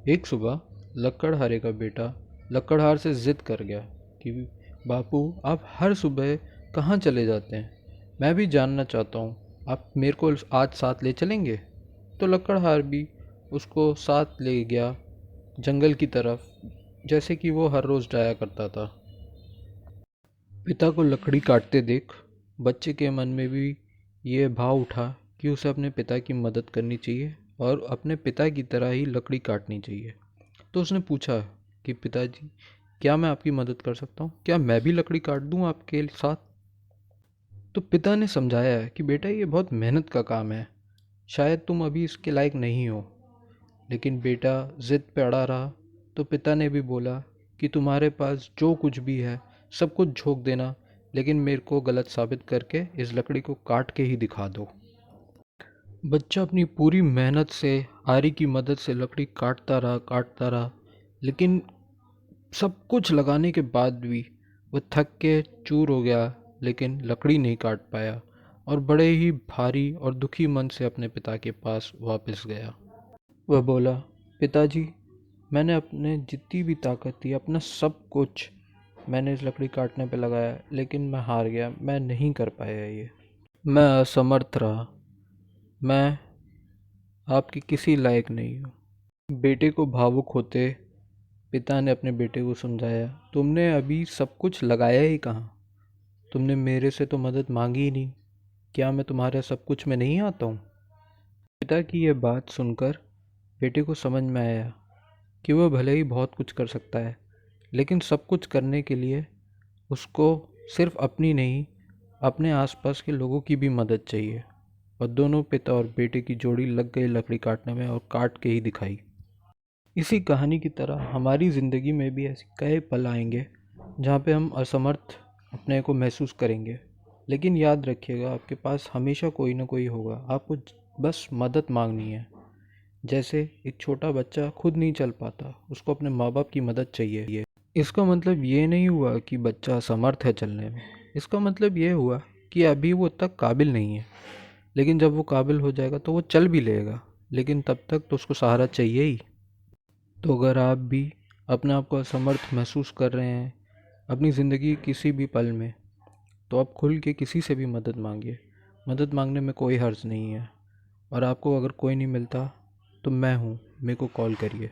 एक सुबह लकड़हारे का बेटा लकड़हार से ज़िद कर गया कि बापू आप हर सुबह कहाँ चले जाते हैं। मैं भी जानना चाहता हूँ, आप मेरे को आज साथ ले चलेंगे। तो लकड़हार भी उसको साथ ले गया जंगल की तरफ, जैसे कि वो हर रोज़ जाया करता था। पिता को लकड़ी काटते देख बच्चे के मन में भी ये भाव उठा कि उसे अपने पिता की मदद करनी चाहिए और अपने पिता की तरह ही लकड़ी काटनी चाहिए। तो उसने पूछा कि पिताजी, क्या मैं आपकी मदद कर सकता हूँ? क्या मैं भी लकड़ी काट दूँ आपके साथ? तो पिता ने समझाया कि बेटा ये बहुत मेहनत का काम है, शायद तुम अभी इसके लायक नहीं हो। लेकिन बेटा ज़िद पे अड़ा रहा, तो पिता ने भी बोला कि तुम्हारे पास जो कुछ भी है सब कुछ झोंक देना, लेकिन मेरे को गलत साबित करके इस लकड़ी को काट के ही दिखा दो। बच्चा अपनी पूरी मेहनत से आरी की मदद से लकड़ी काटता रहा, लेकिन सब कुछ लगाने के बाद भी वह थक के चूर हो गया, लेकिन लकड़ी नहीं काट पाया और बड़े ही भारी और दुखी मन से अपने पिता के पास वापस गया। वह बोला, पिताजी, मैंने अपने जितनी भी ताकत थी, अपना सब कुछ मैंने इस लकड़ी काटने पे लगाया, लेकिन मैं हार गया, मैं नहीं कर पाया ये। मैं असमर्थ रहा, मैं आपकी किसी लायक नहीं हूँ। बेटे को भावुक होते पिता ने अपने बेटे को समझाया, तुमने अभी सब कुछ लगाया ही कहाँ? तुमने मेरे से तो मदद मांगी ही नहीं। क्या मैं तुम्हारे सब कुछ में नहीं आता हूँ? पिता की यह बात सुनकर बेटे को समझ में आया कि वह भले ही बहुत कुछ कर सकता है, लेकिन सब कुछ करने के लिए उसको सिर्फ अपनी नहीं, अपने आसपास के लोगों की भी मदद चाहिए। और दोनों पिता और बेटे की जोड़ी लग गई लकड़ी काटने में और काट के ही दिखाई। इसी कहानी की तरह हमारी ज़िंदगी में भी ऐसे कई पल आएंगे जहाँ पे हम असमर्थ अपने को महसूस करेंगे, लेकिन याद रखिएगा आपके पास हमेशा कोई ना कोई होगा, आपको बस मदद मांगनी है। जैसे एक छोटा बच्चा खुद नहीं चल पाता, उसको अपने माँ बाप की मदद चाहिए। इसका मतलब ये नहीं हुआ कि बच्चा असमर्थ है चलने में, इसका मतलब ये हुआ कि अभी वो तक काबिल नहीं है, लेकिन जब वो काबिल हो जाएगा तो वो चल भी लेगा, लेकिन तब तक तो उसको सहारा चाहिए ही। तो अगर आप भी अपने आप को असमर्थ महसूस कर रहे हैं अपनी ज़िंदगी किसी भी पल में, तो आप खुल के किसी से भी मदद मांगिए। मदद मांगने में कोई हर्ज नहीं है। और आपको अगर कोई नहीं मिलता तो मैं हूँ, मेरे को कॉल करिए।